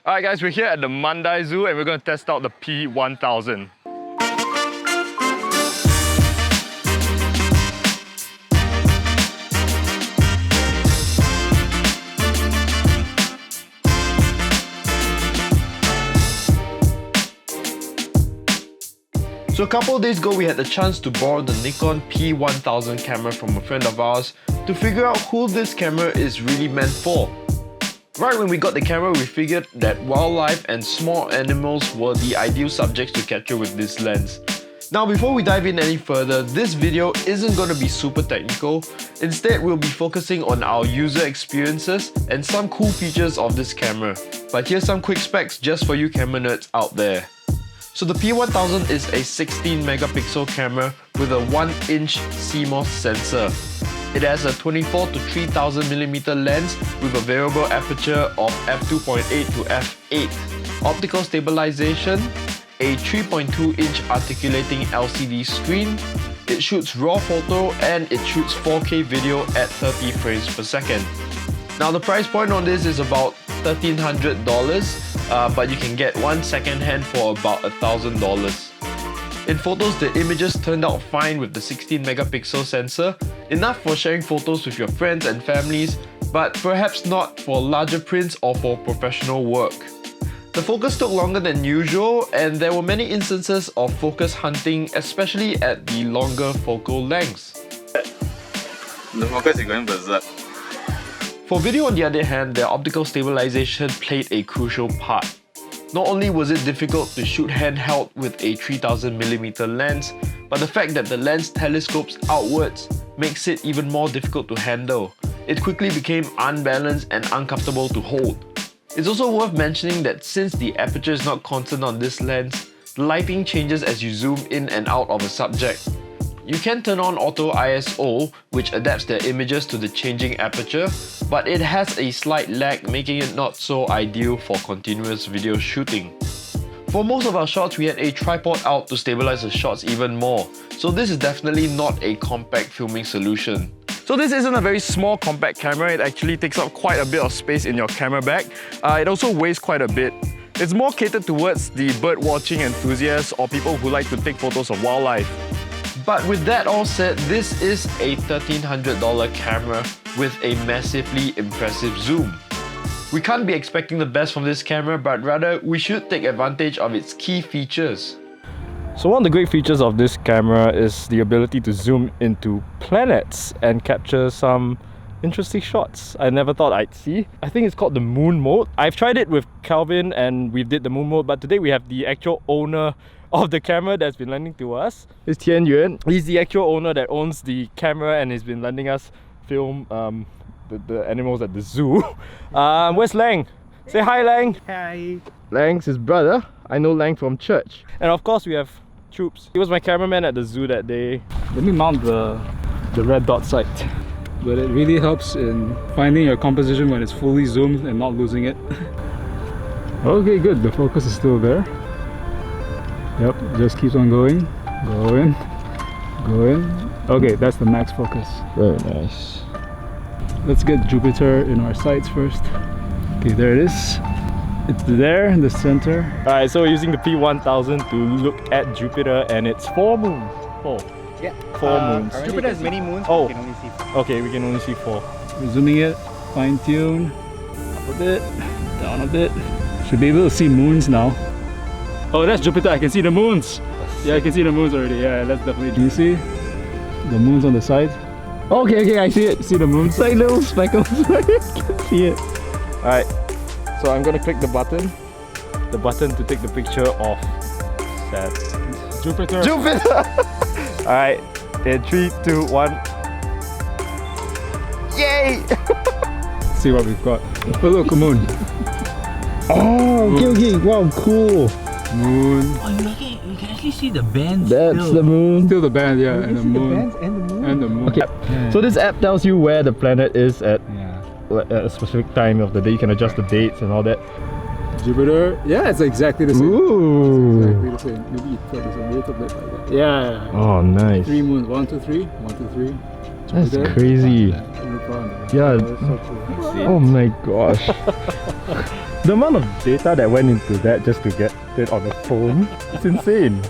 Alright guys, we're here at the Mandai Zoo and we're going to test out the p1000. So a couple of days ago, we had the chance to borrow the Nikon p1000 camera from a friend of ours to figure out who this camera is really meant for. Right when we got the camera, we figured that wildlife and small animals were the ideal subjects to capture with this lens. Now before we dive in any further, this video isn't going to be super technical. Instead, we'll be focusing on our user experiences and some cool features of this camera. But here's some quick specs just for you camera nerds out there. So the p1000 is a 16 megapixel camera with a 1-inch CMOS sensor. It has a 24 to 3000mm lens with a variable aperture of f2.8 to f8, optical stabilization, a 3.2-inch articulating LCD screen, it shoots RAW photo and it shoots 4K video at 30 frames per second. Now the price point on this is about $1,300. But you can get one second-hand for about $1,000. In photos, the images turned out fine with the 16 megapixel sensor, enough for sharing photos with your friends and families, but perhaps not for larger prints or for professional work. The focus took longer than usual, and there were many instances of focus hunting, especially at the longer focal lengths. The focus is going berserk. For video on the other hand, the optical stabilization played a crucial part. Not only was it difficult to shoot handheld with a 3000mm lens, but the fact that the lens telescopes outwards makes it even more difficult to handle. It quickly became unbalanced and uncomfortable to hold. It's also worth mentioning that since the aperture is not constant on this lens, the lighting changes as you zoom in and out of a subject. You can turn on auto ISO, which adapts the images to the changing aperture, but it has a slight lag, making it not so ideal for continuous video shooting. For most of our shots, we had a tripod out to stabilize the shots even more, so this is definitely not a compact filming solution. So this isn't a very small compact camera, it actually takes up quite a bit of space in your camera bag. It also weighs quite a bit. It's more catered towards the bird watching enthusiasts or people who like to take photos of wildlife. But with that all said, this is a $1,300 camera with a massively impressive zoom. We can't be expecting the best from this camera, but rather we should take advantage of its key features. So one of the great features of this camera is the ability to zoom into planets and capture some interesting shots I never thought I'd see. I think it's called the moon mode. I've tried it with Calvin and we did the moon mode, but today we have the actual owner of the camera that's been lending to us. It's Tian Yuan. He's the actual owner that owns the camera and he's been lending us film the animals at the zoo. Where's Lang? Say hi, Lang. Hi. Lang's his brother. I know Lang from church. And of course we have Troops. He was my cameraman at the zoo that day. Let me mount the red dot sight. But it really helps in finding your composition when it's fully zoomed and not losing it. Okay, good. The focus is still there. Yep, just keeps on going. Going. Okay, that's the max focus. Very nice. Let's get Jupiter in our sights first. Okay, there it is. It's there in the center. Alright, so we're using the p1000 to look at Jupiter and it's 4 moons. 4. Yeah. 4 moons. Jupiter has many moons, Oh. but we can only see 4. Okay, we can only see 4. We're zooming it, fine tune, up a bit, down a bit. Should be able to see moons now. Oh, that's Jupiter. I can see the moons. Yeah, I can see the moons already. Yeah, that's definitely. Do you see the moons on the side? Okay, I see it. See the moons? Like little speckles. I can see it. Alright, so I'm gonna click the button to take the picture of Jupiter. Alright, in 3, 2, 1. Yay! See what we've got. Oh look, a moon. Oh, okay. Wow, cool. Moon. Oh, you can actually see the bands. That's still. the moon. Still the band, yeah, and the moon. The bands and the moon. And the moon. Okay, Yeah. so this app tells you where the planet is at Yeah. a specific time of the day. You can adjust the dates and all that. Jupiter. Yeah, it's exactly the same. Ooh. Exactly the same. Maybe you put this a little bit like that. Yeah. Oh, nice. 3 moons. 1, 2, 3. 1, 2, 3. That's Jupiter. crazy. Europa. Yeah. That's so cool. Oh my gosh. The amount of data that went into that just to get it on the phone, it's insane.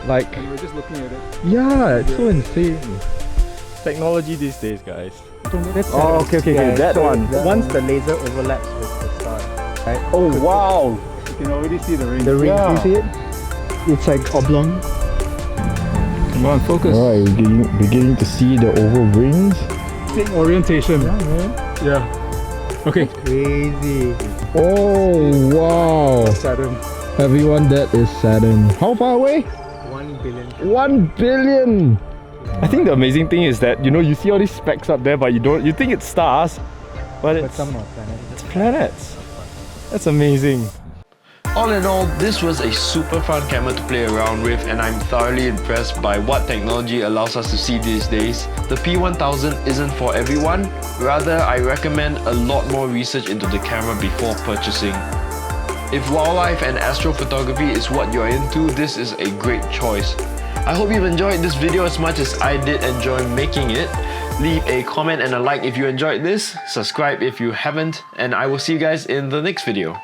Like, And we're just looking at it. yeah, it's so insane. Technology these days, guys. Oh, okay, that one. Once the laser overlaps with the star, right? Oh, wow! You can already see the ring. The ring, Yeah. you see it? It's like oblong. Come on, focus. Alright, beginning to see the oval rings. Same orientation. Yeah, man. Yeah. Okay. Crazy. Oh wow! Saturn. Everyone, that is Saturn. How far away? 1 billion. 1 billion! I think the amazing thing is that, you know, you see all these specks up there, but you think it's stars, but But it's some are planets. it's planets. That's amazing. All in all, this was a super fun camera to play around with, and I'm thoroughly impressed by what technology allows us to see these days. The P1000 isn't for everyone, rather I recommend a lot more research into the camera before purchasing. If wildlife and astrophotography is what you're into, this is a great choice. I hope you've enjoyed this video as much as I did enjoy making it. Leave a comment and a like if you enjoyed this, subscribe if you haven't, and I will see you guys in the next video.